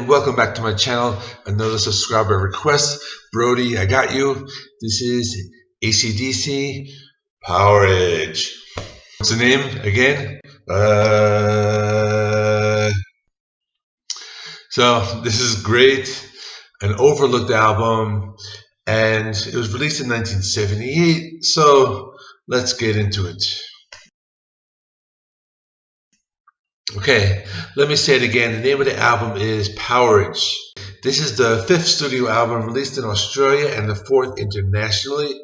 welcome back to my channel. Another subscriber request. Brody, I got you. This is AC/DC Powerage. What's the name again? So this is great, an overlooked album, and it was released in 1978. So let's get into it. Okay, let me say it again. The name of the album is Powerage. This is the 5th studio album released in Australia and the 4th internationally.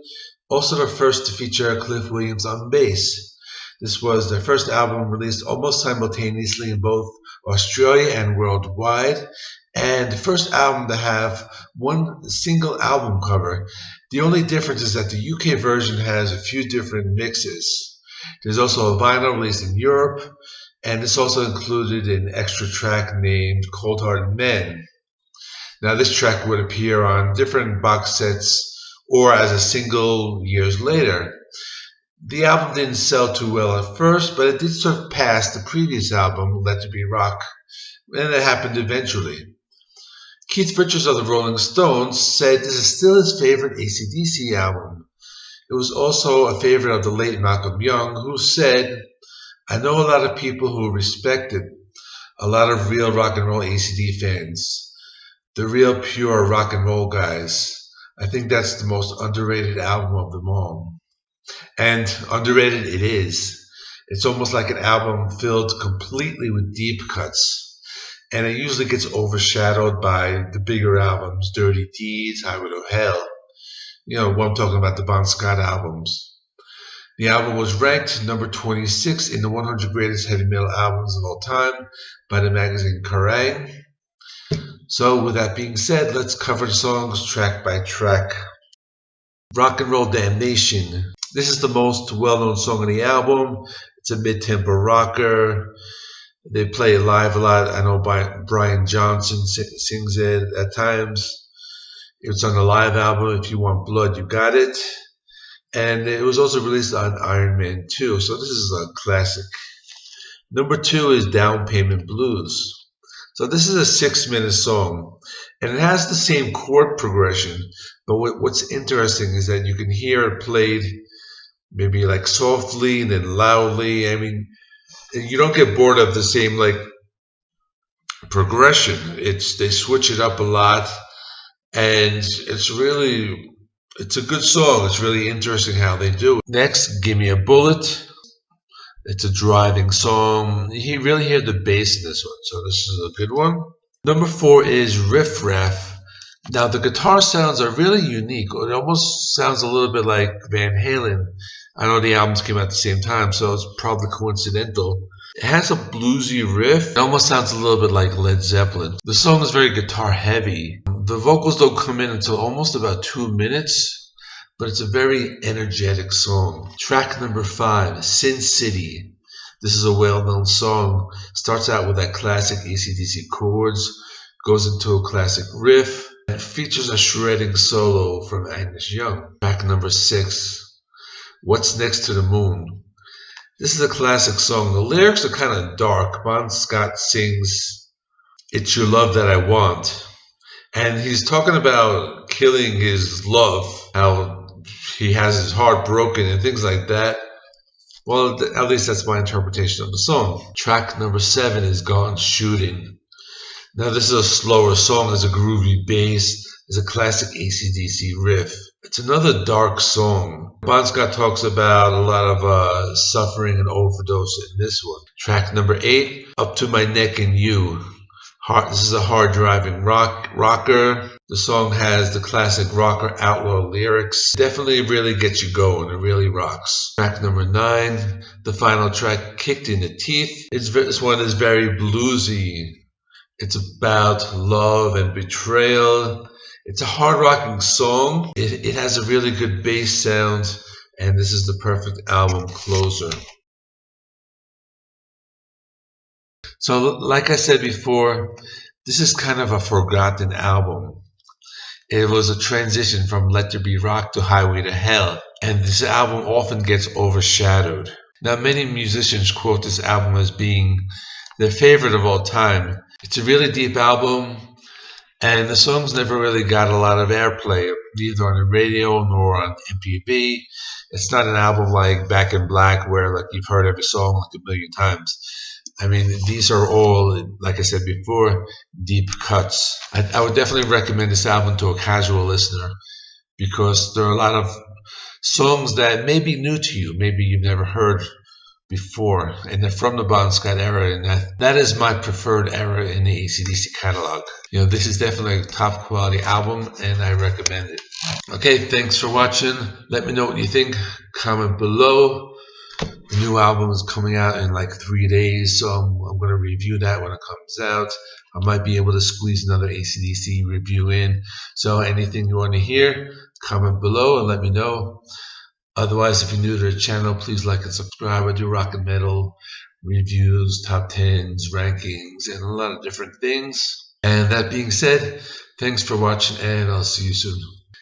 Also the first to feature Cliff Williams on bass. This was their first album released almost simultaneously in both Australia and worldwide, and the first album to have one single album cover. The only difference is that the UK version has a few different mixes. There's also a vinyl released in Europe, and this also included an extra track named Cold Hearted Men. Now this track would appear on different box sets or as a single years later. The album didn't sell too well at first, but it did surpass the previous album, Let There Be Rock, and it happened eventually. Keith Richards of the Rolling Stones said this is still his favorite AC/DC album. It was also a favorite of the late Malcolm Young, who said, "I know a lot of people who respect it, a lot of real rock and roll AC/DC fans, the real pure rock and roll guys. I think that's the most underrated album of them all." And underrated it is. It's almost like an album filled completely with deep cuts, and it usually gets overshadowed by the bigger albums, Dirty Deeds, Highway to Hell. You know what I'm talking about, the Bon Scott albums. The album was ranked number 26 in the 100 greatest heavy metal albums of all time by the magazine Kerrang. So with that being said, let's cover the songs track by track. Rock and Roll Damnation. This is the most well-known song on the album. It's a mid-tempo rocker. They play it live a lot. I know Brian Johnson sings it at times. It's on the live album, If You Want Blood, You Got It. And it was also released on Iron Man 2, so this is a classic. Number 2 is Down Payment Blues. So this is a 6-minute song, and it has the same chord progression, but what's interesting is that you can hear it played maybe like softly and then loudly. I mean, you don't get bored of the same like progression. They switch it up a lot, and it's a good song. It's really interesting how they do it. Next, Give Me a Bullet. It's a driving song. You really hear the bass in this one, so this is a good one. Number 4 is Riff Raff. Now the guitar sounds are really unique. It almost sounds a little bit like Van Halen. I know the albums came out at the same time, so it's probably coincidental. It has a bluesy riff. It almost sounds a little bit like Led Zeppelin. The song is very guitar heavy. The vocals don't come in until almost about 2 minutes, but it's a very energetic song. Track number 5, Sin City. This is a well-known song. Starts out with that classic AC/DC chords, goes into a classic riff, and features a shredding solo from Angus Young. Track number 6, What's Next to the Moon. This is a classic song. The lyrics are kind of dark. Bon Scott sings, "It's your love that I want." And he's talking about killing his love, how he has his heart broken and things like that. Well, at least that's my interpretation of the song. Track number 7 is Gone Shooting. Now this is a slower song. There's a groovy bass. There's a classic AC/DC riff. It's another dark song. Bon Scott talks about a lot of suffering and overdose in this one. Track number 8, Up to My Neck in You. This is a hard driving rocker. The song has the classic rocker outlaw lyrics. Definitely really gets you going. It really rocks. Track number 9, the final track, Kicked in the Teeth. This one is very bluesy. It's about love and betrayal. It's a hard rocking song. It has a really good bass sound, and this is the perfect album closer. So like I said before, this is kind of a forgotten album. It was a transition from Let There Be Rock to Highway to Hell, and this album often gets overshadowed. Now many musicians quote this album as being their favorite of all time. It's a really deep album. And the songs never really got a lot of airplay, neither on the radio nor on MPB. It's not an album like Back in Black where like you've heard every song like a million times. I mean, these are all, like I said before, deep cuts. I would definitely recommend this album to a casual listener because there are a lot of songs that may be new to you, maybe you've never heard before, and they're from the Bon Scott era, and that is my preferred era in the AC/DC catalog. This is definitely a top quality album, and I recommend it. Okay, thanks for watching. Let me know what you think. Comment below. The new album is coming out in like 3 days, so I'm going to review that when it comes out. I might be able to squeeze another AC/DC review in. So anything you want to hear, comment below and let me know. Otherwise, if you're new to the channel, please like and subscribe. I do rock and metal reviews, top 10s, rankings, and a lot of different things. And that being said, thanks for watching, and I'll see you soon.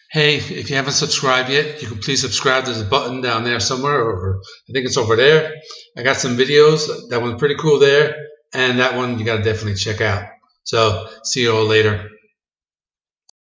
Hey, if you haven't subscribed yet, you can please subscribe. There's a button down there somewhere, or I think it's over there. I got some videos. That one's pretty cool there, and that one you got to definitely check out. So, see you all later.